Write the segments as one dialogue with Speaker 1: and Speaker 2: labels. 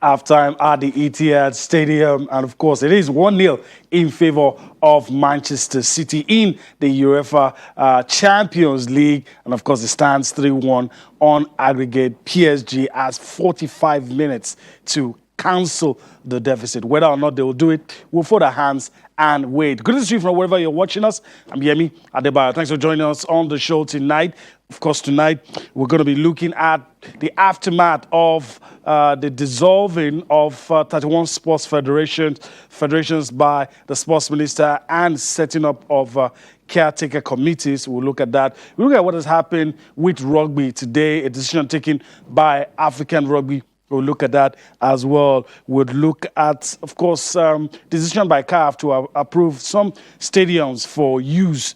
Speaker 1: halftime at the Etihad Stadium. And of course, it is 1-0 in favor of Manchester City in the UEFA Champions League. And of course, it stands 3-1 on aggregate. PSG has 45 minutes to cancel the deficit. Whether or not they will do it, we'll fold our hands and wait. Good to see you from wherever you're watching us. I'm Yemi Adebayo. Thanks for joining us on the show tonight. Of course, tonight we're going to be looking at the aftermath of the dissolving of 31 sports federations by the sports minister and setting up of caretaker committees. We'll look at that. We'll look at what has happened with rugby today, a decision taken by African Rugby. We'll look at that as well. We'll look at, of course, decision by CAF to approve some stadiums for use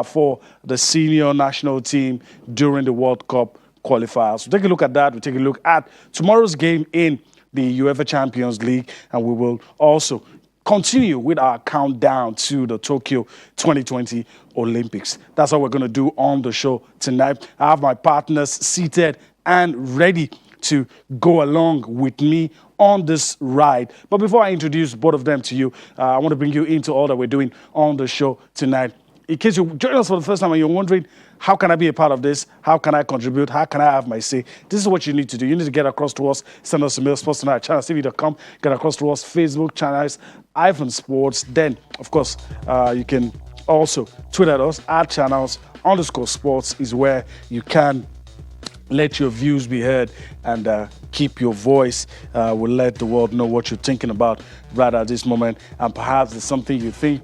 Speaker 1: for the senior national team during the World Cup qualifiers. We'll take a look at that. We'll take a look at tomorrow's game in the UEFA Champions League, and we will also continue with our countdown to the Tokyo 2020 Olympics. That's what we're going to do on the show tonight. I have my partners seated and ready to go along with me on this ride. But before I introduce both of them to you, I want to bring you into all that we're doing on the show tonight. In case you're joining us for the first time and you're wondering, how can I be a part of this? How can I contribute? How can I have my say? This is what you need to do. You need to get across to us, send us a mail, sports@channelstv.com, get across to us, Facebook channels, iPhone Sports. Then, of course, you can also tweet at us, @channels_sports is where you can let your views be heard and keep your voice. We'll let the world know what you're thinking about right at this moment. And perhaps it's something you think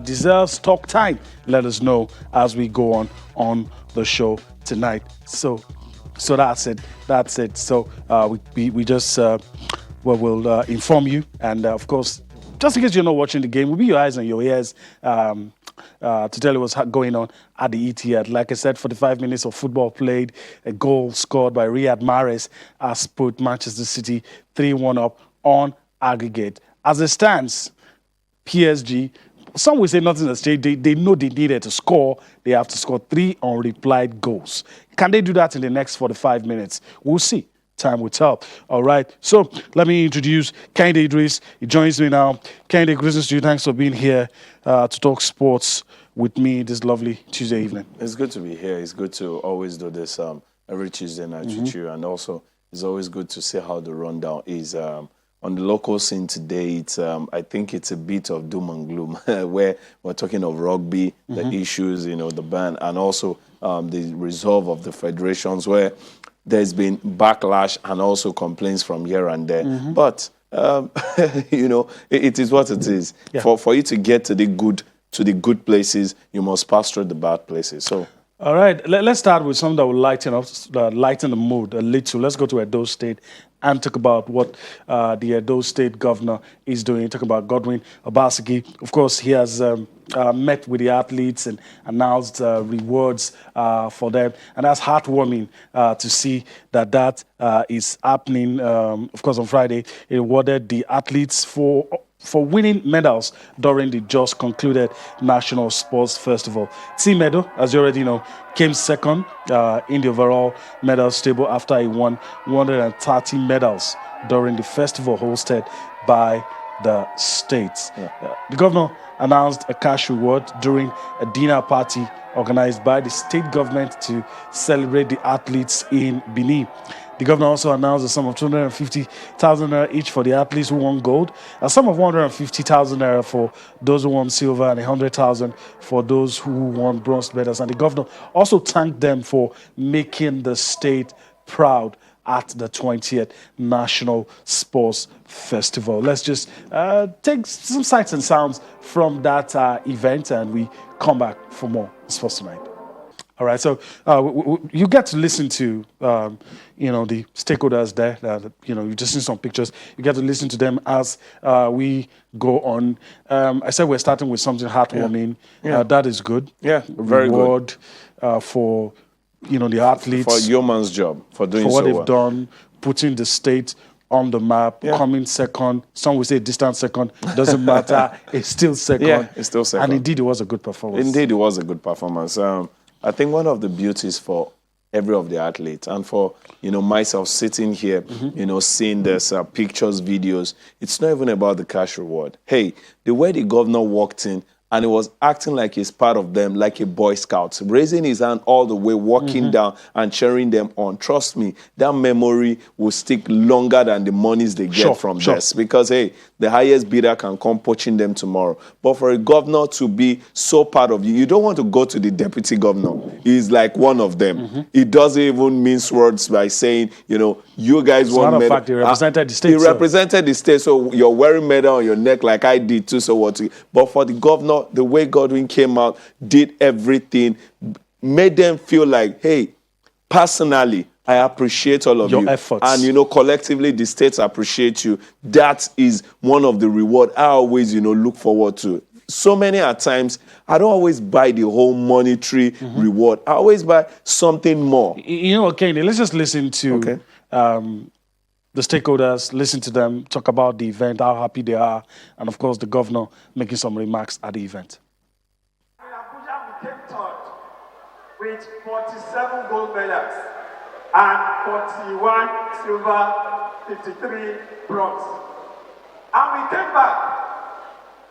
Speaker 1: deserves talk time. Let us know as we go on the show tonight. So that's it. So we just we'll inform you. And of course, just in case you're not watching the game, we'll be your eyes and your ears to tell you what's going on at the Etihad. Like I said, 45 minutes of football played, a goal scored by Riyad Mahrez has put Manchester City 3-1 up on aggregate. As it stands, PSG, some will say nothing at stake. They know they needed to score. They have to score 3 unreplied goals. Can they do that in the next 45 minutes? We'll see. Time will tell. All right. So let me introduce Kehinde Idris. He joins me now. Kehinde, greetings to you. Thanks for being here to talk sports with me this lovely Tuesday evening.
Speaker 2: It's good to be here. It's good to always do this every Tuesday night with you. And also, it's always good to see how the rundown is. On the local scene today, it's I think it's a bit of doom and gloom where we're talking of rugby, the issues, the ban, and also the resolve of the federations where there's been backlash and also complaints from here and there. But, it is what it is. Yeah. For you to get to the good places, you must pass through the bad places. So,
Speaker 1: all right, let's start with something that will lighten the mood a little. Let's go to Edo State and talk about what the Edo State governor is doing. Talk about Godwin Obaseki. Of course, he has met with the athletes and announced rewards for them. And that's heartwarming to see that is happening. Of course, on Friday, he awarded the athletes for winning medals during the just concluded National Sports Festival. Team Edo, as you already know, came second in the overall medals table after he won 130 medals during the festival hosted by the states. Yeah. The governor announced a cash reward during a dinner party organized by the state government to celebrate the athletes in Benin. The governor also announced a sum of 250,000 naira each for the athletes who won gold, a sum of 150,000 naira for those who won silver, and 100,000 for those who won bronze medals. And the governor also thanked them for making the state proud at the 20th National Sports Festival. Let's just take some sights and sounds from that event, and we come back for more Sports Tonight. All right, so you get to listen to, the stakeholders there. You just see some pictures. You get to listen to them as we go on. I said we're starting with something heartwarming. Yeah. That is good.
Speaker 2: Yeah, very
Speaker 1: Reward, for the athletes.
Speaker 2: For a yeoman's job, for doing so
Speaker 1: for what they've
Speaker 2: well.
Speaker 1: done, putting the state on the map, coming second. Some will say distant second. Doesn't matter. It's still second.
Speaker 2: Yeah, it's still second.
Speaker 1: And indeed, it was a good performance.
Speaker 2: Indeed, it was a good performance. I think one of the beauties for every of the athletes. And for, myself sitting here, seeing this pictures, videos, it's not even about the cash reward. Hey, the way the governor walked in, and he was acting like he's part of them, like a Boy Scout, raising his hand all the way, walking down and cheering them on. Trust me, that memory will stick longer than the monies they get from this. Because, hey, the highest bidder can come poaching them tomorrow. But for a governor to be so part of you, you don't want to go to the deputy governor. He's like one of them. He doesn't even mince words by saying, you guys want medal.
Speaker 1: Matter of fact, he represented the state.
Speaker 2: He represented the state, so you're wearing medal on your neck like I did too, so what? But for the governor, the way Godwin came out, did everything, made them feel like, hey, personally, I appreciate all of
Speaker 1: your efforts.
Speaker 2: And, collectively, the states appreciate you. That is one of the reward I always, look forward to. So many at times, I don't always buy the whole monetary reward. I always buy something more.
Speaker 1: Kenny, let's just listen to the stakeholders, listen to them, talk about the event, how happy they are, and of course the governor making some remarks at the event.
Speaker 3: In Abuja, we came third with 47 gold medals and 41 silver, 53 bronze. And we came back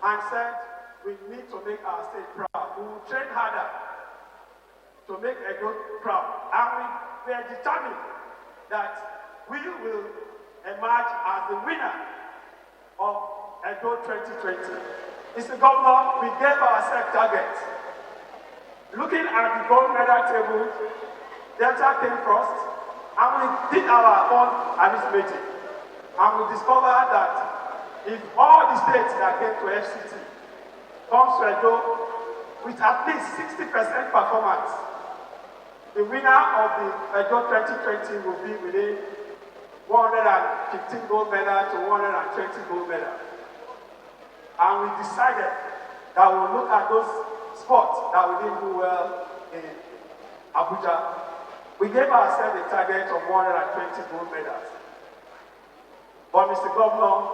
Speaker 3: and said we need to make our state proud. We will train harder to make Edo proud. And we are determined that we will emerge as the winner of Edo 2020. Mr. Governor, we gave ourselves targets. Looking at the gold medal table, Delta came first, and we did our own arithmetic. And we discovered that if all the states that came to FCT comes to Edo with at least 60% performance, the winner of the Edo 2020 will be within 115 gold medals to 120 gold medals. And we decided that we'll look at those spots that we didn't do well in Abuja. We gave ourselves a target of 120 gold medals. But Mr. Governor,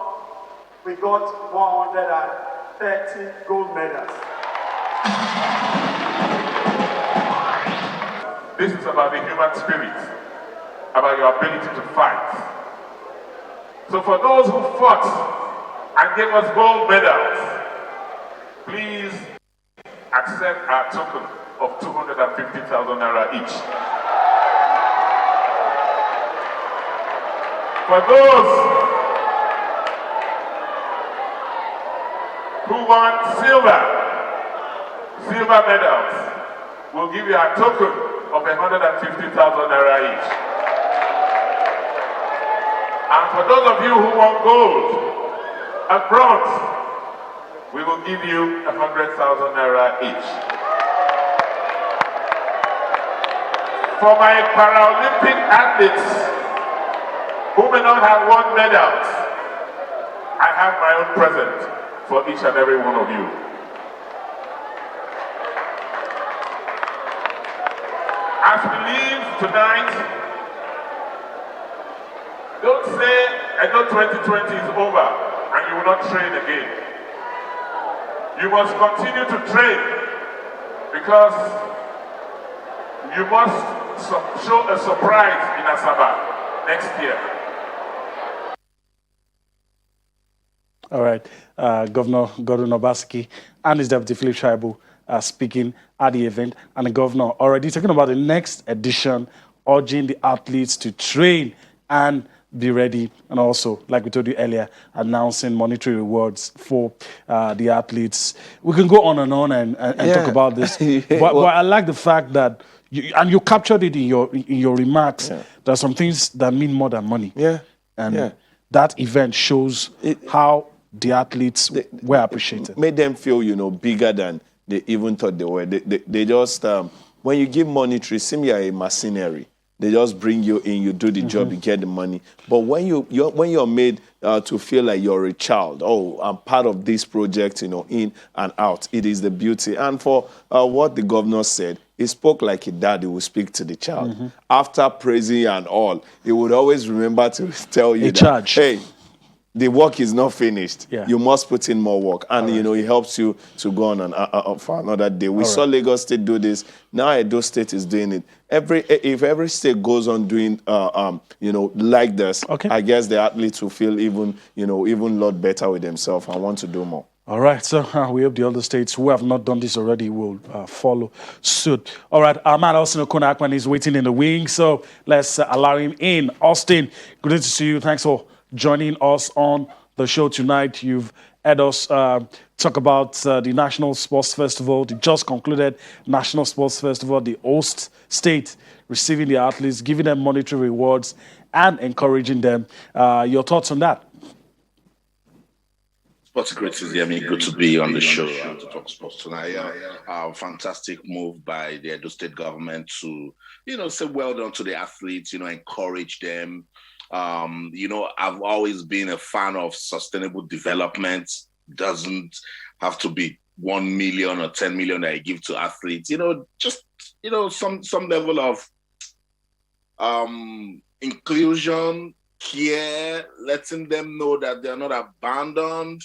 Speaker 3: we got 130 gold medals.
Speaker 4: This is about the human spirit, about your ability to fight. So for those who fought and gave us gold medals, please accept our token of 250,000 naira each. For those who won silver medals, we'll give you a token of 150,000 naira each. And for those of you who want gold and bronze, we will give you 100,000 naira each. For my Paralympic athletes who may not have won medals, I have my own present for each and every one of you. As we leave tonight, don't say Edo 2020 is over and you will not train again. You must continue to train because you must show a surprise in Asaba next year.
Speaker 1: All right, Governor Godwin Obaseki and his deputy Philip Shaibu speaking at the event, and the governor already talking about the next edition, urging the athletes to train and be ready, and also, like we told you earlier, announcing monetary rewards for the athletes. We can go on and talk about this, but I like the fact that you captured it in your remarks. There are some things that mean more than money. That event shows how the athletes were appreciated.
Speaker 2: Made them feel, bigger than they even thought they were. They just, when you give monetary, seem you're a mercenary. They just bring you in, you do the job, you get the money. But when you're made to feel like you're a child, oh, I'm part of this project, in and out, it is the beauty. And for what the governor said, he spoke like a daddy would speak to the child. After praising and all, he would always remember to tell you
Speaker 1: charge.
Speaker 2: Hey, the work is not finished.
Speaker 1: Yeah.
Speaker 2: You must put in more work. And, it helps you to go on for another day. We saw Lagos State do this. Now Edo State is doing it. If every state goes on doing, like this, I guess the athletes will feel even a lot better with themselves and want to do more.
Speaker 1: All right, so we hope the other states who have not done this already will follow suit. All right, our man Austin Okonakwan is waiting in the wing, so let's allow him in. Austin, good to see you. Thanks for joining us on the show tonight. You've had us talk about the National Sports Festival, the just concluded National Sports Festival, the host state receiving the athletes, giving them monetary rewards and encouraging them. Your thoughts on that?
Speaker 5: Sports criticism, good to be on the show and to talk sports tonight. Fantastic move by the Edo State government to, say well done to the athletes, encourage them. I've always been a fan of sustainable development. Doesn't have to be 1 million or 10 million that you give to athletes. Some level of inclusion, care, letting them know that they're not abandoned.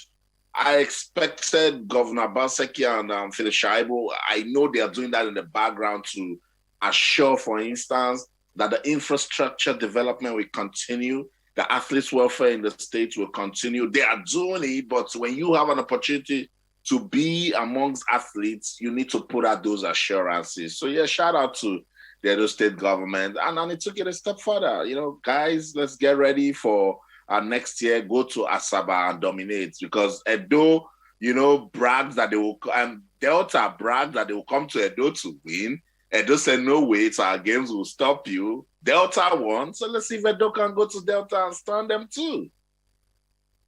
Speaker 5: I expected Governor Baseki and Philip Shaibu. I know they are doing that in the background to assure, for instance, that the infrastructure development will continue, the athletes' welfare in the state will continue. They are doing it, but when you have an opportunity to be amongst athletes, you need to put out those assurances. So, shout out to the Edo State government. And it took it a step further. Guys, let's get ready for next year, go to Asaba and dominate, because Edo, brags that they will, and Delta brags that they will come to Edo to win. Edo said, no way, our games will stop you. Delta won, so let's see if Edo can go to Delta and stun them too.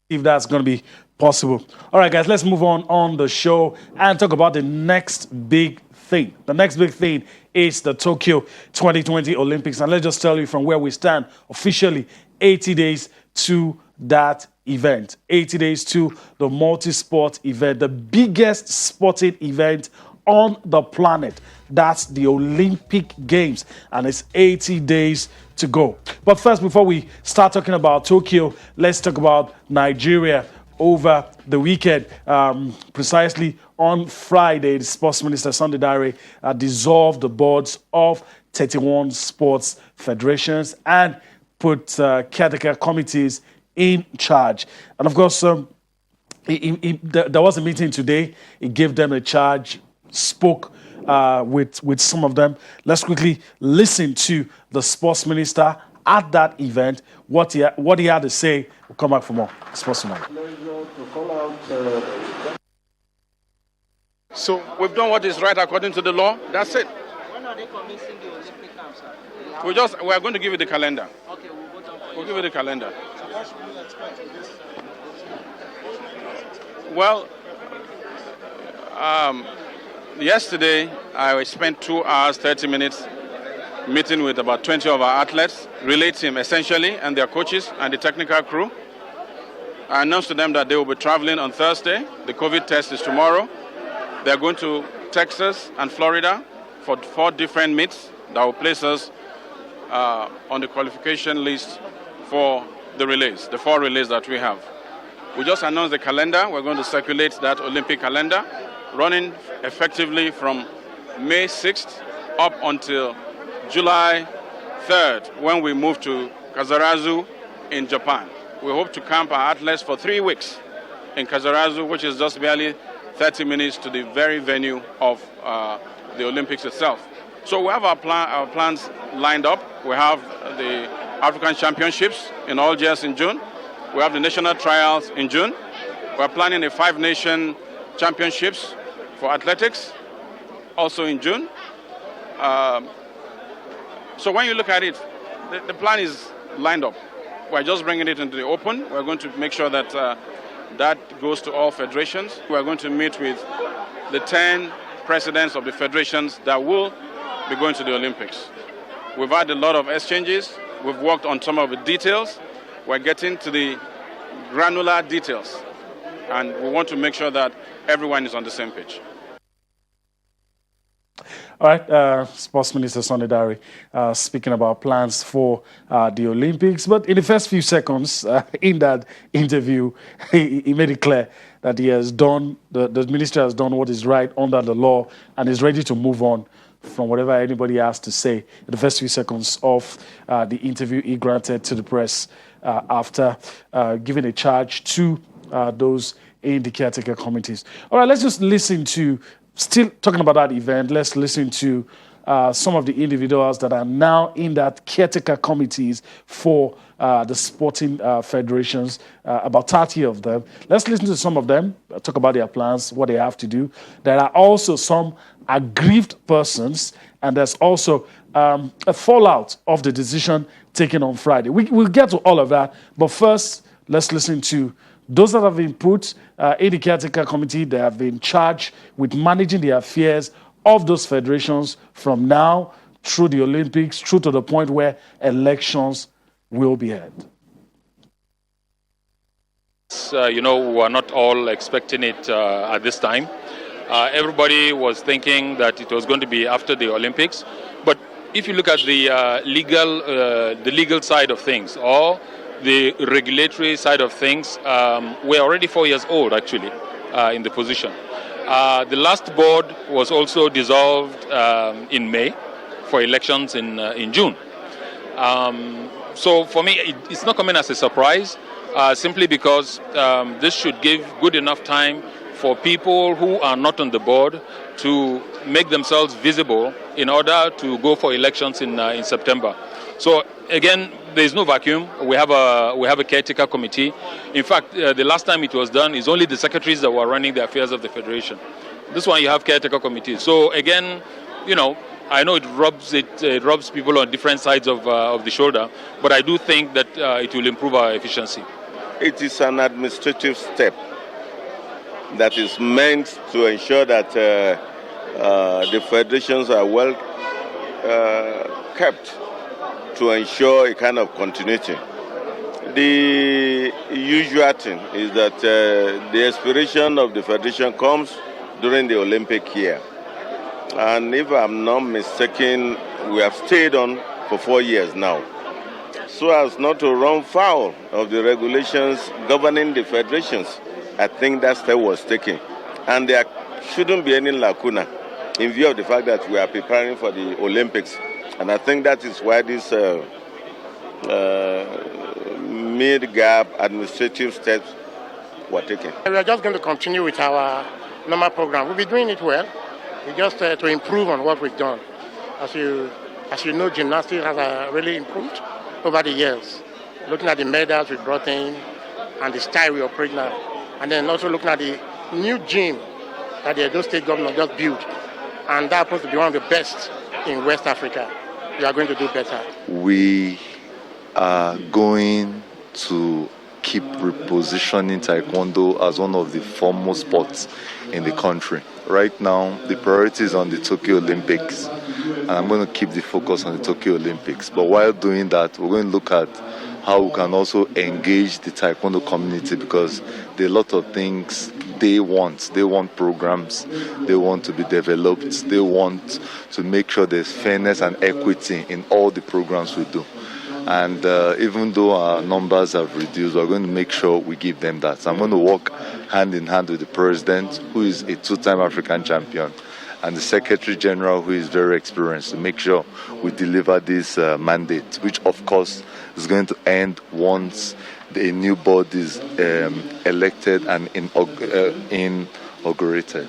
Speaker 1: If that's going to be possible. All right, guys, let's move on the show and talk about the next big thing. The next big thing is the Tokyo 2020 Olympics. And let's just tell you from where we stand officially, 80 days to that event. 80 days to the multi-sport event, the biggest sporting event on the planet. That's the Olympic Games, and it's 80 days to go. But first, before we start talking about Tokyo, let's talk about Nigeria. Over the weekend, precisely on Friday, the Sports Minister, Sunday Dare, dissolved the boards of 31 sports federations and put caretaker committees in charge. And of course, there was a meeting today. He gave them a charge, spoke with some of them. Let's quickly listen to the Sports Minister at that event, what he had to say. We'll come back for more. Sports Tonight.
Speaker 6: So we've done what is right according to the law. That's it.
Speaker 7: When are they commencing the Olympic camps, sir?
Speaker 6: We are going to give you the calendar.
Speaker 7: Okay,
Speaker 6: We'll give you the calendar.
Speaker 7: So what should we expect in this?
Speaker 6: Well, yesterday I spent 2 hours, 30 minutes meeting with about 20 of our athletes, relay team essentially, and their coaches and the technical crew. I announced to them that they will be traveling on Thursday. The COVID test is tomorrow. They're going to Texas and Florida for 4 different meets that will place us on the qualification list for the relays, the 4 relays that we have. We just announced the calendar. We're going to circulate that Olympic calendar, running effectively from May 6th up until July 3rd, when we move to Kazarazu in Japan. We hope to camp our athletes for 3 weeks in Kazarazu, which is just barely 30 minutes to the very venue of the Olympics itself. So we have our plans lined up. We have the African Championships in Algiers in June. We have the national trials in June. We're planning a 5-nation championships for athletics also in June. So when you look at it, the plan is lined up. We're just bringing it into the open. We're going to make sure that that goes to all federations. We're going to meet with the 10 presidents of the federations that will be going to the Olympics. We've had a lot of exchanges. We've worked on some of the details. We're getting to the granular details. And we want to make sure that everyone is on the same page.
Speaker 1: All right, Sports Minister Sonidari speaking about plans for the Olympics. But in the first few seconds in that interview, he made it clear that he has done, the minister has done what is right under the law and is ready to move on from whatever anybody has to say. In the first few seconds of the interview he granted to the press after giving a charge to those in the caretaker committees. All right, let's just listen to, still talking about that event, let's listen to some of the individuals that are now in that caretaker committees for the sporting federations, about 30 of them. Let's listen to some of them, talk about their plans, what they have to do. There are also some aggrieved persons, and there's also a fallout of the decision taken on Friday. We'll get to all of that, but first, let's listen to those that have been put in the caretaker committee. They have been charged with managing the affairs of those federations from now through the Olympics, through to the point where elections will be held.
Speaker 8: We are not all expecting it at this time. Everybody was thinking that it was going to be after the Olympics. But if you look at the legal side of things, or the regulatory side of things, we're already 4 years old, actually, in the position. The last board was also dissolved in May for elections in June. So for me, it's not coming as a surprise, simply because this should give good enough time for people who are not on the board to make themselves visible in order to go for elections in September. So again, there is no vacuum. We have a caretaker committee. In fact, the last time it was done, it's only the secretaries that were running the affairs of the federation. This one you have caretaker committee. So again, I know it rubs people on different sides of the shoulder, but I do think that it will improve our efficiency.
Speaker 9: It is an administrative step that is meant to ensure that the federations are well kept, to ensure a kind of continuity. The usual thing is that the expiration of the federation comes during the Olympic year. And if I'm not mistaken, we have stayed on for 4 years now, so as not to run foul of the regulations governing the federations. I think that step was taken, and there shouldn't be any lacuna in view of the fact that we are preparing for the Olympics. And I think that is why this mid-gap administrative steps were taken.
Speaker 10: We are just going to continue with our normal program. We'll be doing it well. We just to improve on what we've done. As you know, gymnastics has really improved over the years. Looking at the medals we brought in and the style we operate now. And then also looking at the new gym that the Edo State government just built. And that's supposed to be one of the best in West Africa. We are going to do better.
Speaker 11: We are going to keep repositioning Taekwondo as one of the foremost sports in the country. Right now, the priority is on the Tokyo Olympics, and I'm going to keep the focus on the Tokyo Olympics. But while doing that, we're going to look at how we can also engage the Taekwondo community, because there are a lot of things they want. They want programs, they want to be developed, they want to make sure there's fairness and equity in all the programs we do. And even though our numbers have reduced, we're going to make sure we give them that. So I'm going to work hand in hand with the president, who is a two-time African champion, and the Secretary General, who is very experienced, to make sure we deliver this mandate, which of course is going to end once the new board is elected and inaugurated.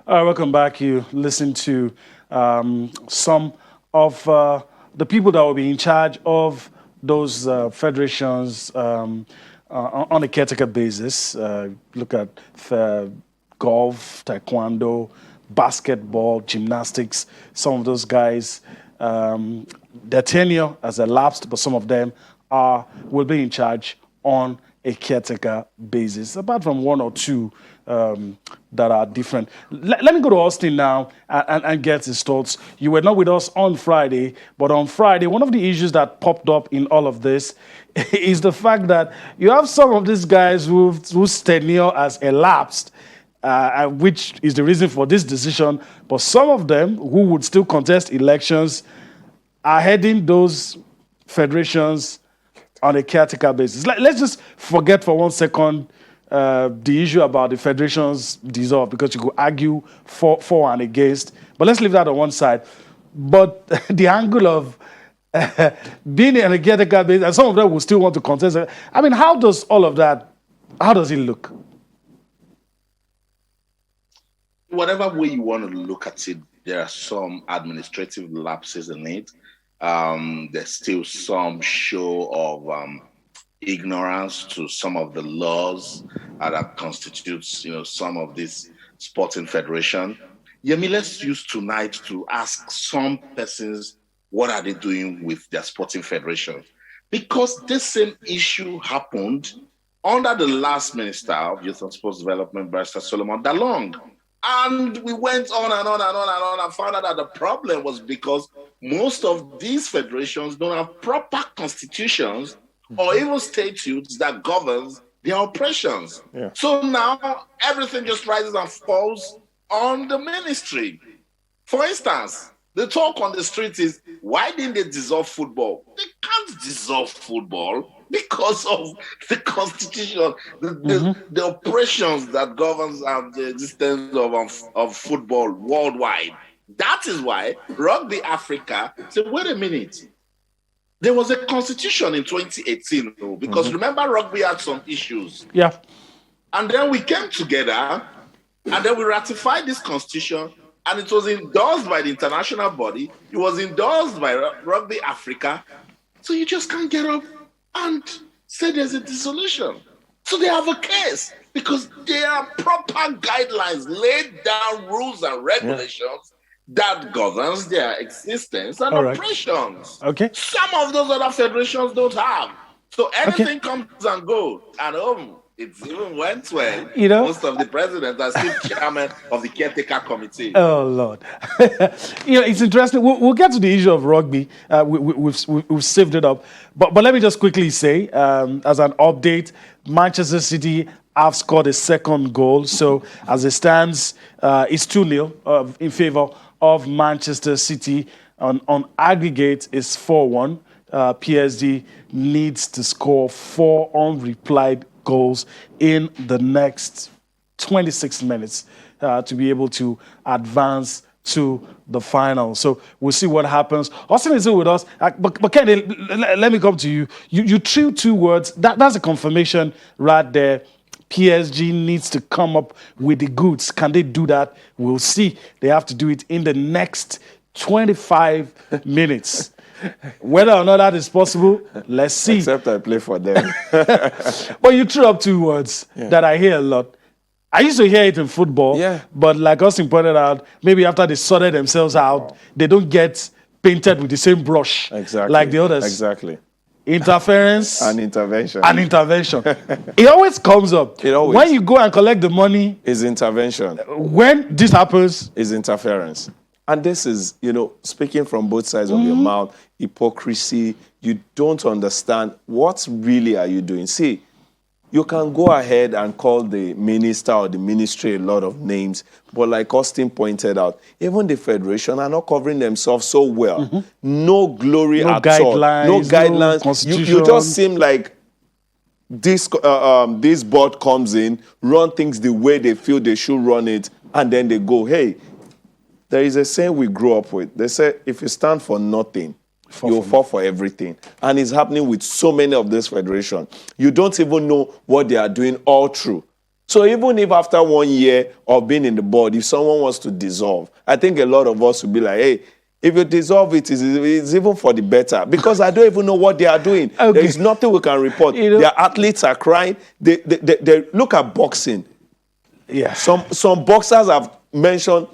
Speaker 1: Welcome back. You listen to some of the people that will be in charge of those federations on a caretaker basis. Look at golf, taekwondo, basketball, gymnastics. Some of those guys, their tenure has elapsed, but some of them will be in charge on a caretaker basis, apart from one or two that are different. Let me go to Austin now and get his thoughts. You were not with us on Friday, but on Friday, one of the issues that popped up in all of this is the fact that you have some of these guys whose tenure has elapsed, which is the reason for this decision, but some of them who would still contest elections are heading those federations on a caretaker basis. Let's just forget for 1 second the issue about the federations dissolve, because you could argue for and against, but let's leave that on one side. But the angle of being in a caretaker basis, and some of them will still want to contest. I mean, how does all of that, how does it look?
Speaker 5: Whatever way you want to look at it, there are some administrative lapses in it. There's still some show of ignorance to some of the laws that constitutes, some of this sporting federation. Yemi, let's use tonight to ask some persons what are they doing with their sporting federation, because this same issue happened under the last Minister of Youth and Sports Development, Barrister Solomon Dalong. And we went on and on and on and on and found out that the problem was because most of these federations don't have proper constitutions or even statutes that governs their operations.
Speaker 2: Yeah.
Speaker 5: So now everything just rises and falls on the ministry. For instance, the talk on the street is, why didn't they dissolve football? They can't dissolve football because of the constitution, the operations that governs the existence of football worldwide. That is why Rugby Africa said, wait a minute. There was a constitution in 2018, because remember, rugby had some issues.
Speaker 1: Yeah.
Speaker 5: And then we came together and then we ratified this constitution, and it was endorsed by the international body. It was endorsed by Rugby Africa. So you just can't get up and say there's a dissolution. So they have a case because there are proper guidelines, laid down rules and regulations that governs their existence and operations.
Speaker 1: Okay.
Speaker 5: Some of those other federations don't have. So anything comes and goes. And it even went well. Most of the presidents are still chairman of the caretaker committee.
Speaker 1: Oh, Lord. It's interesting. We'll get to the issue of rugby. We've saved it up. But let me just quickly say, as an update, Manchester City have scored a second goal. So as it stands, it's 2-0 in favor of Manchester City. On aggregate, it's 4-1. PSG needs to score 4 unreplied goals in the next 26 minutes to be able to advance to the final. So we'll see what happens. Austin is still with us. But Kenny, let me come to you. You threw 2 words. That's a confirmation right there. PSG needs to come up with the goods. Can they do that? We'll see. They have to do it in the next 25 minutes. Whether or not that is possible, let's see.
Speaker 2: Except I play for them.
Speaker 1: But you threw up 2 words that I hear a lot. I used to hear it in football, but like Austin pointed out, maybe after they sorted themselves out, they don't get painted with the same brush like the others.
Speaker 2: Exactly.
Speaker 1: Interference.
Speaker 2: And intervention.
Speaker 1: It always comes up. When you go and collect the money.
Speaker 2: It's intervention.
Speaker 1: When this happens.
Speaker 2: It's interference. And this is, speaking from both sides of your mouth, hypocrisy. You don't understand what really are you doing. See, you can go ahead and call the minister or the ministry a lot of names, but like Austin pointed out, even the federation are not covering themselves so well. No glory at all. No guidelines. You just seem like this board comes in, run things the way they feel they should run it, and then they go, hey, there is a saying we grew up with. They say, if you stand for nothing, you'll fall for everything. And it's happening with so many of this federation. You don't even know what they are doing all through. So even if after 1 year of being in the board, if someone wants to dissolve, I think a lot of us will be like, hey, if you dissolve it, it's even for the better. Because I don't even know what they are doing. There is nothing we can report. Their athletes are crying. They look at boxing.
Speaker 1: Yeah.
Speaker 2: Some boxers have mentioned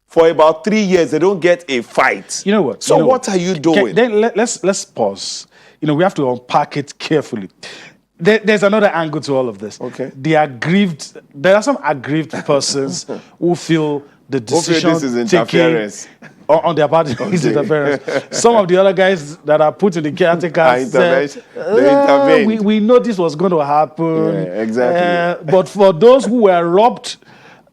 Speaker 2: for about 3 years, they don't get a fight.
Speaker 1: You know what?
Speaker 2: So what are you doing?
Speaker 1: Then let's pause. We have to unpack it carefully. There's another angle to all of this.
Speaker 2: Okay.
Speaker 1: There are some aggrieved persons who feel the decision
Speaker 2: this is
Speaker 1: taken
Speaker 2: interference.
Speaker 1: on their part is interference. Some of the other guys that are put in the caretaker said, we know this was going to happen.
Speaker 2: Yeah, exactly.
Speaker 1: But for those who were robbed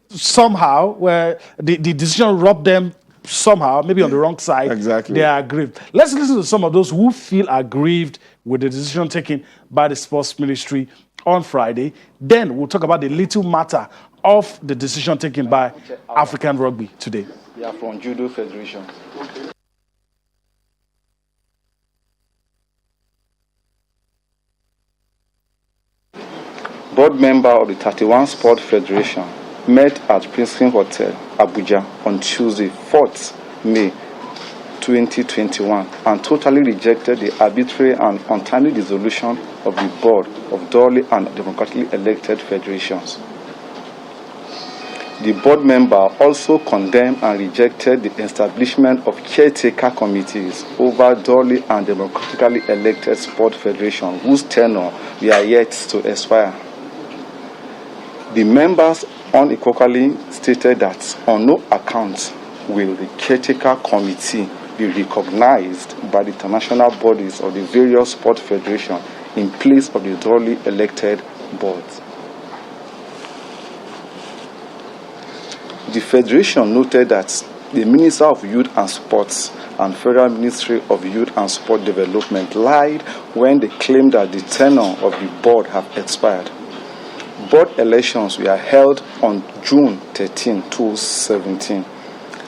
Speaker 1: somehow, where the decision robbed them somehow, maybe on the wrong side,
Speaker 2: exactly.
Speaker 1: they are aggrieved. Let's listen to some of those who feel aggrieved with the decision taken by the sports ministry on Friday. Then we'll talk about the little matter of the decision taken by African Rugby today.
Speaker 12: Yeah, from Judo Federation. Board member of the 31 Sport Federation met at Princeton Hotel, Abuja on Tuesday, 4th May 2021 and totally rejected the arbitrary and untimely dissolution of the board of duly and democratically elected federations. The board member also condemned and rejected the establishment of caretaker committees over duly and democratically elected sport federations whose tenure are yet to expire. The members unequivocally stated that on no account will the caretaker committee be recognized by the international bodies of the various sport federations in place of the duly elected boards. The federation noted that the Minister of Youth and Sports and Federal Ministry of Youth and Sport Development lied when they claimed that the tenure of the board have expired. Board elections were held on June 13, 2017,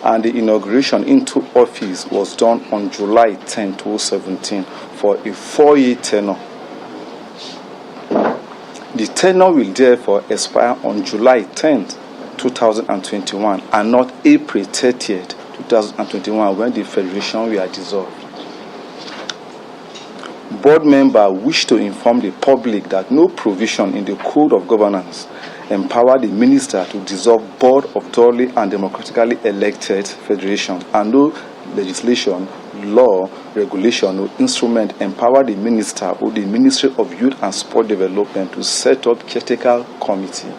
Speaker 12: and the inauguration into office was done on July 10, 2017 for a 4-year tenure. The tenure will therefore expire on July 10, 2021 and not April 30th, 2021 when the federation were dissolved. Board member wish to inform the public that no provision in the Code of Governance empower the minister to dissolve board of duly and democratically elected federations, and no legislation, law, regulation, or instrument empower the minister or the Ministry of Youth and Sport Development to set up caretaker committee.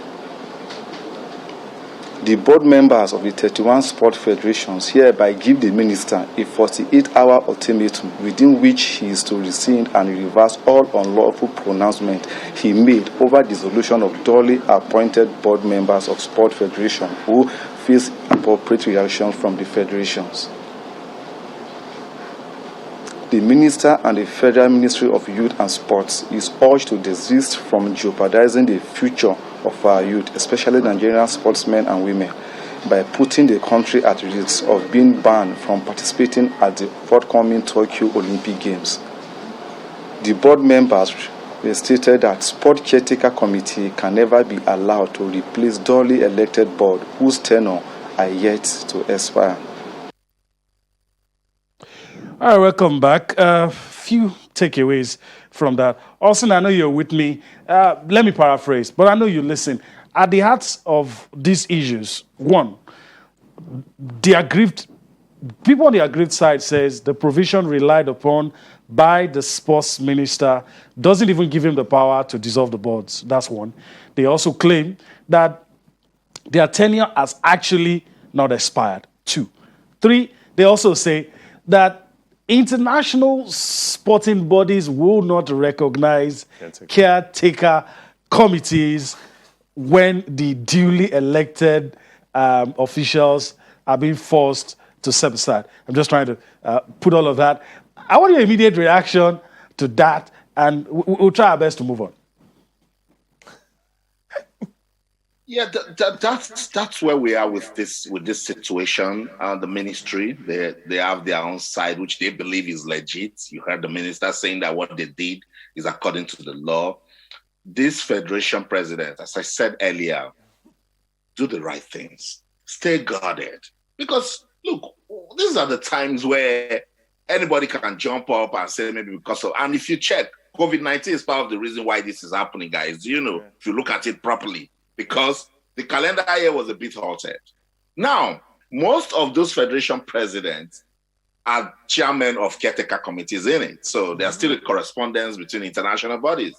Speaker 12: The board members of the 31 sport federations hereby give the minister a 48-hour ultimatum within which he is to rescind and reverse all unlawful pronouncements he made over dissolution of duly appointed board members of sport federations who face appropriate reaction from the federations. The Minister and the Federal Ministry of Youth and Sports is urged to desist from jeopardizing the future of our youth, especially Nigerian sportsmen and women, by putting the country at risk of being banned from participating at the forthcoming Tokyo Olympic Games. The board members stated that Sport Caretaker Committee can never be allowed to replace duly elected board whose tenure are yet to expire.
Speaker 1: All right, welcome back. A few takeaways from that. Austin, I know you're with me. Let me paraphrase, but I know you listen. At the heart of these issues, one, the aggrieved people on the aggrieved side says the provision relied upon by the sports minister doesn't even give him the power to dissolve the boards. That's one. They also claim that their tenure has actually not expired. 2. 3, they also say that international sporting bodies will not recognize caretaker committees when the duly elected officials are being forced to step aside. I'm just trying to put all of that. I want your immediate reaction to that, and we'll try our best to move on.
Speaker 5: Yeah, that's where we are with this situation. The ministry, they have their own side, which they believe is legit. You heard the minister saying that what they did is according to the law. This federation president, as I said earlier, do the right things. Stay guarded. Because, look, these are the times where anybody can jump up and say maybe because of... And if you check, COVID-19 is part of the reason why this is happening, guys. You know, if you look at it properly. Because the calendar year was a bit halted. Now, most of those federation presidents are chairmen of caretaker committees in it. So there's still a correspondence between international bodies.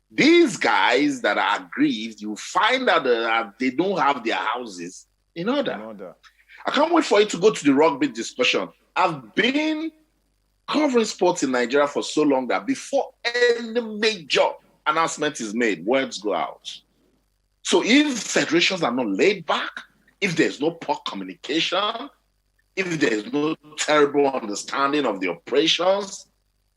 Speaker 5: These guys that are aggrieved, you find out that they don't have their houses in order. I can't wait for you to go to the rugby discussion. I've been covering sports in Nigeria for so long that before any major announcement is made, words go out. So if federations are not laid back, if there's no poor communication, if there's no terrible understanding of the operations,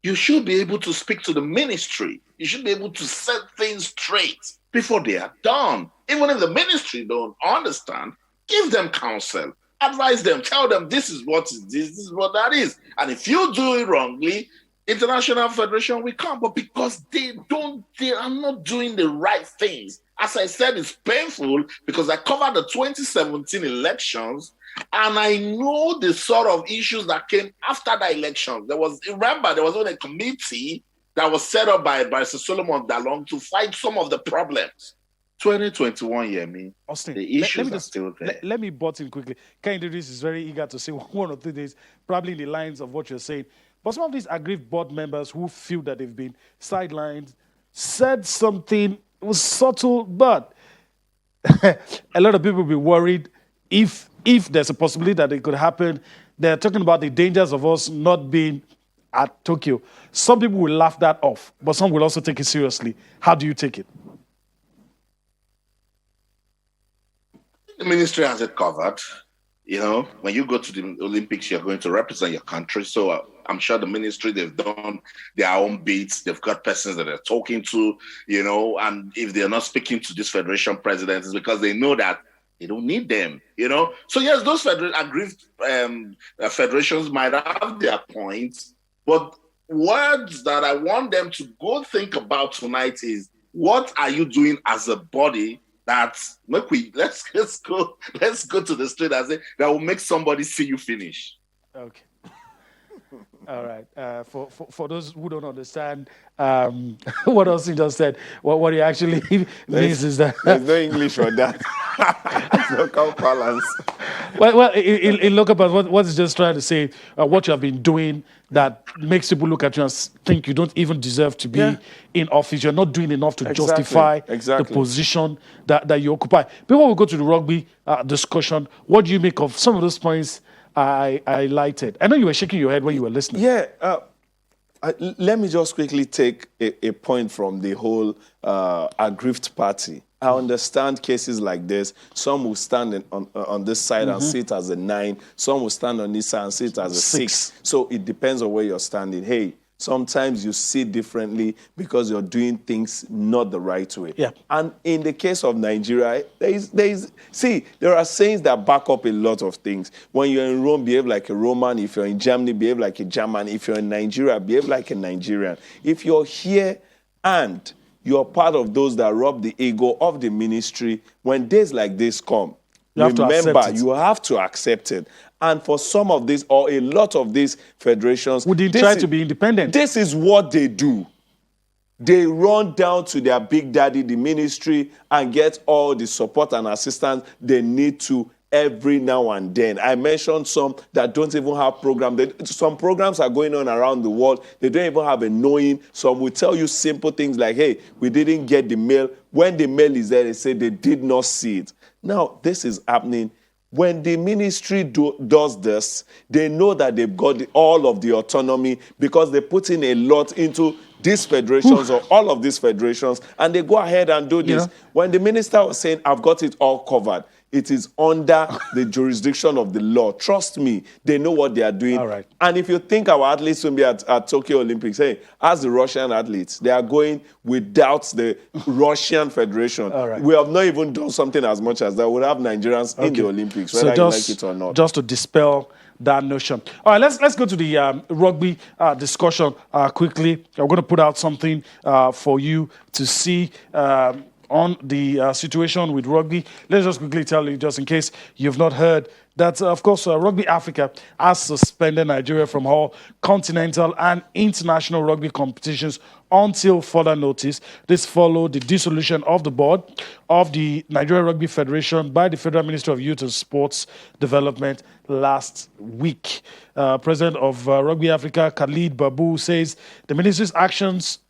Speaker 5: you should be able to speak to the ministry. You should be able to set things straight before they are done. Even if the ministry don't understand, give them counsel, advise them, tell them this is what is this is what that is. And if you do it wrongly, International Federation will come. But because they are not doing the right things. As I said, it's painful because I covered the 2017 elections and I know the sort of issues that came after the election. There was only a committee that was set up by Sir Solomon Dalong to fight some of the problems. 2021,
Speaker 1: Austin,
Speaker 5: the issues are still there.
Speaker 1: Let me butt in quickly. Ken Idris is very eager to say one or two days, probably in the lines of what you're saying. But some of these aggrieved board members who feel that they've been sidelined said something, it was subtle, but a lot of people will be worried if there's a possibility that it could happen. They're talking about the dangers of us not being at Tokyo. Some people will laugh that off, but some will also take it seriously. How do you take it?
Speaker 5: The ministry has it covered. When you go to the Olympics, you're going to represent your country. So I'm sure the ministry, they've done their own beats. They've got persons that they're talking to, and if they're not speaking to this federation president, it's because they know that they don't need them, So yes, those aggrieved federations might have their points, but words that I want them to go think about tonight is, what are you doing as a body let's go to the street and say that will make somebody see you finish.
Speaker 1: Okay. All right. For those who don't understand what else he just said, what he actually means is that
Speaker 2: there's no English for that. Local balance.
Speaker 1: Well, in local balance, what he's just trying to say, what you have been doing that makes people look at you and think you don't even deserve to be in office. You're not doing enough to justify the position that you occupy. Before we go to the rugby discussion, what do you make of some of those points I highlighted? I know you were shaking your head when you were listening.
Speaker 2: Yeah. Let me just quickly take a point from the whole aggrieved party. I understand cases like this. Some will stand on this side and sit as a 9. Some will stand on this side and sit as a 6. So it depends on where you're standing. Hey, sometimes you see differently because you're doing things not the right way.
Speaker 1: Yeah.
Speaker 2: And in the case of Nigeria, there are sayings that back up a lot of things. When you're in Rome, behave like a Roman. If you're in Germany, behave like a German. If you're in Nigeria, behave like a Nigerian. If you're here and you're part of those that rob the ego of the ministry, when days like this come, you have to accept it. And for some of these, or a lot of these federations,
Speaker 1: would they try to be independent?
Speaker 2: This is what they do. They run down to their big daddy, the ministry, and get all the support and assistance they need to every now and then. I mentioned some that don't even have programs. Some programs are going on around the world. They don't even have a knowing. Some will tell you simple things like, hey, we didn't get the mail. When the mail is there, they say they did not see it. Now, this is happening. When the ministry does this, they know that they've got all of the autonomy because they put in a lot into these federations or all of these federations, and they go ahead and do this. When the minister was saying, I've got it all covered, it is under the jurisdiction of the law. Trust me, they know what they are doing.
Speaker 1: All right.
Speaker 2: And if you think our athletes will be at Tokyo Olympics, hey, as the Russian athletes, they are going without the Russian Federation.
Speaker 1: All right.
Speaker 2: We have not even done something as much as that. We'll have Nigerians in the Olympics, whether you like it or not.
Speaker 1: Just to dispel that notion. All right, let's go to the rugby discussion quickly. I'm going to put out something for you to see on the situation with rugby. Let's just quickly tell you, just in case you've not heard, that, of course, Rugby Africa has suspended Nigeria from all continental and international rugby competitions until further notice. This followed the dissolution of the board of the Nigeria Rugby Federation by the Federal Ministry of Youth and Sports Development last week. President of Rugby Africa, Khalid Babu, says the ministry's actions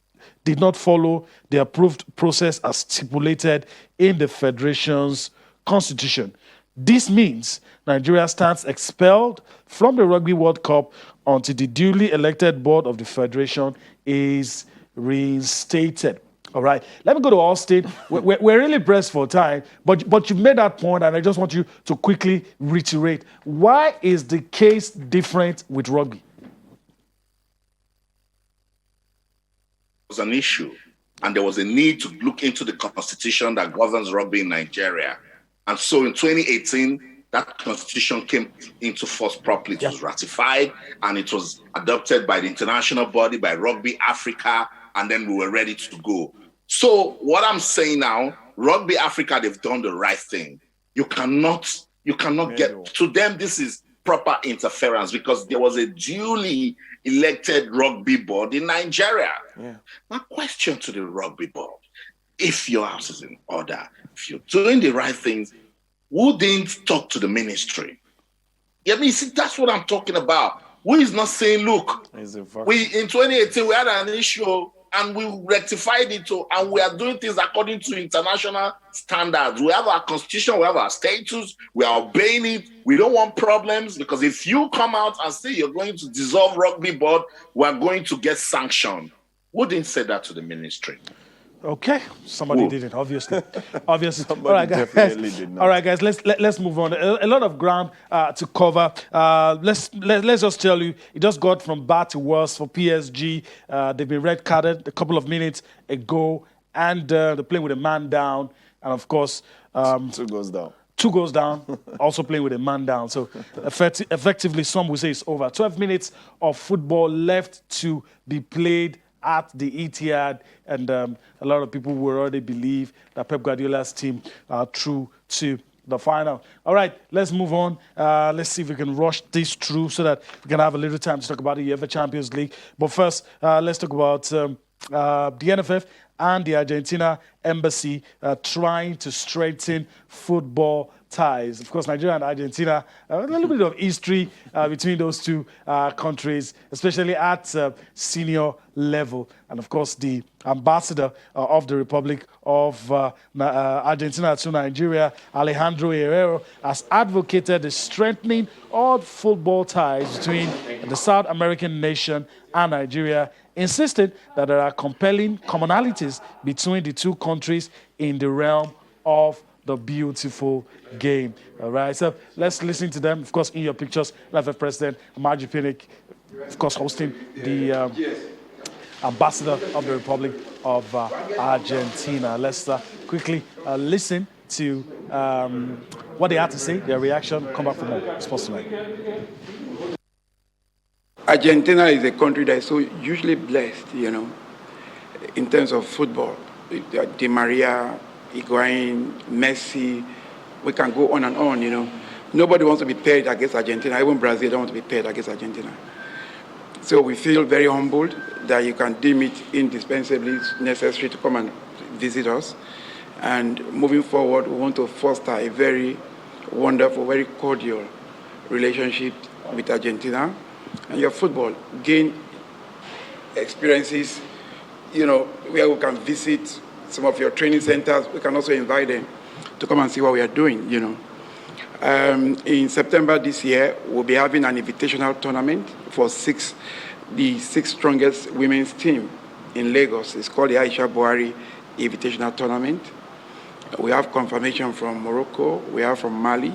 Speaker 1: did not follow the approved process as stipulated in the Federation's constitution. This means Nigeria stands expelled from the Rugby World Cup until the duly elected board of the Federation is reinstated. All right, let me go to Allstate. We're really pressed for time, but you made that point, and I just want you to quickly reiterate. Why is the case different with rugby?
Speaker 5: Was an issue, and there was a need to look into the constitution that governs rugby in Nigeria. And so in 2018, that constitution came into force properly. It was ratified, and it was adopted by the international body, by Rugby Africa, and then we were ready to go. So what I'm saying now, Rugby Africa, they've done the right thing. You cannot get, to them, this is proper interference because there was a duly elected rugby board in Nigeria. My question to the rugby board, if your house is in order, if you're doing the right things, who didn't talk to the ministry? Yeah, I mean, see, that's what I'm talking about. Who is not saying, look, in 2018, we had an issue and we rectified it, and we are doing things according to international standards. We have our constitution, we have our status, we are obeying it. We don't want problems, because if you come out and say you're going to dissolve rugby board, we're going to get sanctioned. Who didn't say that to the ministry?
Speaker 1: Okay, somebody did it, obviously. Obviously.
Speaker 2: Somebody
Speaker 1: All right, guys.
Speaker 2: definitely did not.
Speaker 1: All right, guys. Let's move on. A lot of ground to cover. Let's just tell you, it just got from bad to worse for PSG. They've been red carded a couple of minutes ago, and they're playing with a man down. And of course,
Speaker 2: 2 goes down.
Speaker 1: 2 goes down, also playing with a man down. So effectively, some will say it's over. 12 minutes of football left to be played at the Etihad, and a lot of people will already believe that Pep Guardiola's team are through to the final. All right, let's move on. Let's see if we can rush this through so that we can have a little time to talk about the UEFA Champions League. But first, let's talk about the NFF and the Argentina embassy trying to strengthen football ties. Of course, Nigeria and Argentina, a little bit of history between those two countries, especially at senior level. And of course, the ambassador of the Republic of Argentina to Nigeria, Alejandro Herrero, has advocated the strengthening of football ties between the South American nation and Nigeria, insisted that there are compelling commonalities between the two countries in the realm of the beautiful game. All right, so let's listen to them. Of course, in your pictures, NFF President Margie Pinnick, of course, hosting the ambassador of the Republic of Argentina. Let's quickly listen to what they had to say, their reaction. Come back for more. Sports Tonight.
Speaker 13: Argentina is a country that is so usually blessed, in terms of football. Di Maria, Higuain, Messi, we can go on and on, Nobody wants to be paired against Argentina. Even Brazil don't want to be paired against Argentina. So we feel very humbled that you can deem it indispensably necessary to come and visit us. And moving forward, we want to foster a very wonderful, very cordial relationship with Argentina. And your football, gain experiences, where we can visit some of your training centers. We can also invite them to come and see what we are doing, In September this year, we'll be having an invitational tournament for the six strongest women's team in Lagos. It's called the Aichaburi Invitational Tournament. We have confirmation from Morocco, we have from Mali,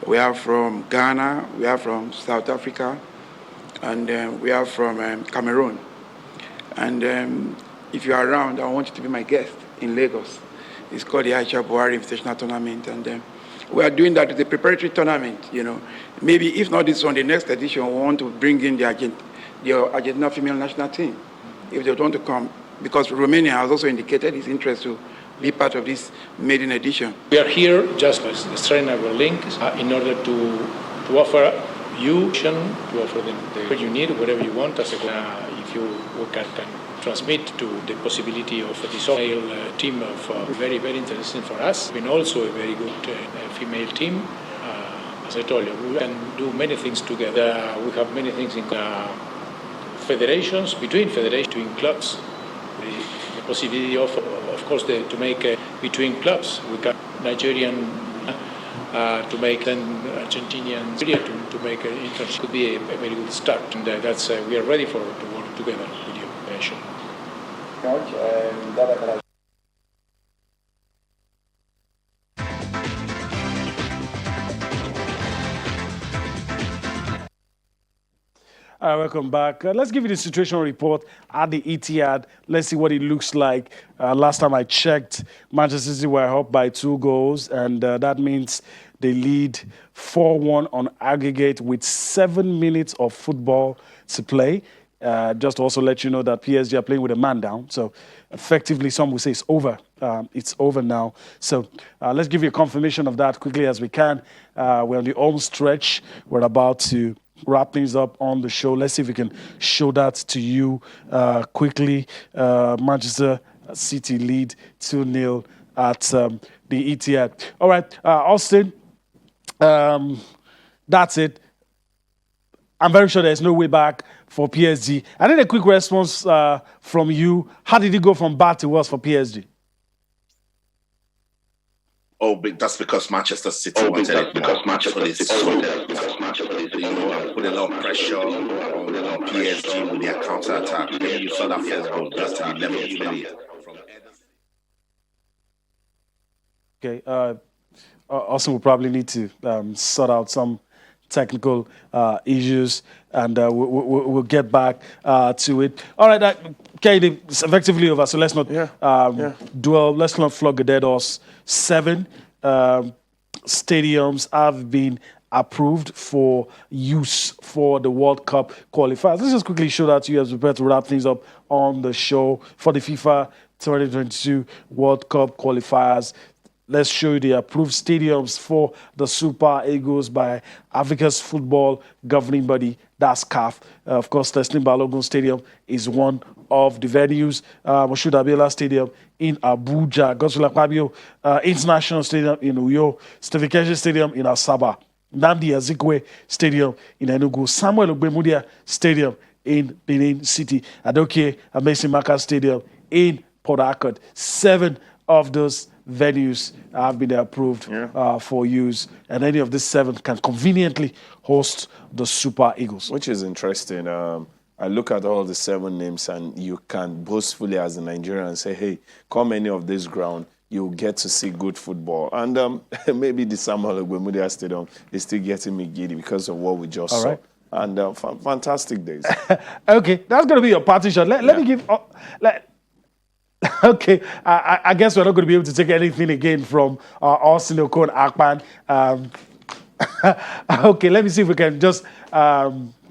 Speaker 13: we have from Ghana, we have from South Africa, and we have from Cameroon. And if you are around, I want you to be my guest in Lagos. It's called the Aichaburi Invitational Tournament, and we are doing that as a preparatory tournament. Maybe if not this one, the next edition, we want to bring in the Argentina female national team, if they want to come, because Romania has also indicated its interest to be part of this maiden edition.
Speaker 14: We are here just to strengthen our links in order to offer you, to offer them what you need, whatever you want. If we can transmit to the possibility of this male team of very, very interesting for us, and also a very good female team. As I told you, we can do many things together. We have many things in federations, between clubs, the possibility of course, to make between clubs. We got Nigerian to make then Argentinian to make an internship could be a very good start. And that's we are ready to work together with you, Aisha.
Speaker 12: Coach,
Speaker 1: welcome back. Let's give you the situational report at the Etihad. Let's see what it looks like. Last time I checked, Manchester City were up by 2 goals, and that means they lead 4-1 on aggregate with 7 minutes of football to play. Just to also let you know that PSG are playing with a man down. So effectively, some will say it's over. It's over now. So let's give you a confirmation of that quickly as we can. We're on the home stretch. We're about to wrap things up on the show. Let's see if we can show that to you quickly. Manchester City lead 2-0 at the Etihad. All right, Austin, that's it. I'm very sure there's no way back for PSG. I need a quick response from you. How did it go from bad to worse for PSG?
Speaker 5: That's because Manchester City wanted it. Because Manchester City put a lot of pressure on PSG with their counter-attack. Maybe you saw that first goal just in the 11th minute.
Speaker 1: Okay. Also, we'll probably need to sort out some technical issues, and we'll get back to it. All right, okay, it's effectively over, so let's not dwell, let's not flog a dead horse. 7 stadiums have been approved for use for the World Cup qualifiers. Let's just quickly show that to you as we prepare to wrap things up on the show for the FIFA 2022 World Cup qualifiers. Let's show you the approved stadiums for the Super Eagles by Africa's football governing body, that's CAF. Of course, Teslim Balogun Stadium is one of the venues. Moshood Abiola Stadium in Abuja, Godswill Akpabio International Stadium in Uyo, Stephen Keshi Stadium in Asaba, Nnamdi Azikiwe Stadium in Enugu, Samuel Ogbemudia Stadium in Benin City, Adoke Amesimaka Stadium in Port Harcourt. 7 of those venues have been approved for use, and any of these 7 can conveniently host the Super Eagles.
Speaker 2: Which is interesting. I look at all the 7 names, and you can boastfully, as a Nigerian, say, hey, come any of this ground, you'll get to see good football. And maybe the Samuel Ogbemudia Stadium is still getting me giddy because of what we just saw. And fantastic days.
Speaker 1: Okay, that's going to be your party shot. Let me give... Okay, I guess we're not going to be able to take anything again from Austin Okon Akpan. Okay, let me see if we can just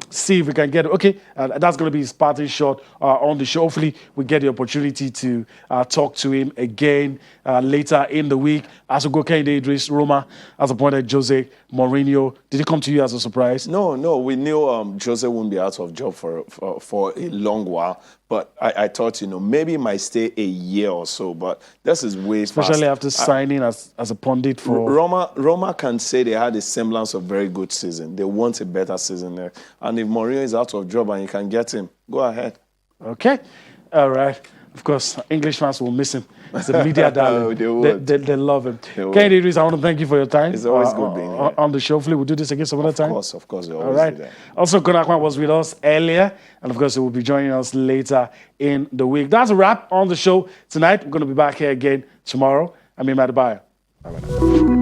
Speaker 1: see if we can get it. Okay, that's going to be his parting shot on the show. Hopefully, we get the opportunity to talk to him again later in the week. As we go, Kehinde Idris, Roma has appointed Jose Mourinho. Did it come to you as a surprise?
Speaker 2: No. We knew Jose wouldn't be out of job for a long while. But I thought, maybe he might stay a year or so. But this is way
Speaker 1: especially
Speaker 2: past.
Speaker 1: After signing as a pundit for...
Speaker 2: Roma can say they had a semblance of very good season. They want a better season there. And if Mourinho is out of job and you can get him, go ahead.
Speaker 1: Okay. All right. Of course, English fans will miss him. It's a media darling. They love him. Kehinde Idris, I want to thank you for your time.
Speaker 2: It's always good being here.
Speaker 1: On the show. Hopefully, we'll do this again some other time.
Speaker 2: Of course.
Speaker 1: All right. Also, Konakwan was with us earlier. And of course, he will be joining us later in the week. That's a wrap on the show tonight. We're going to be back here again tomorrow. I'm Imad Adebayo. Bye-bye.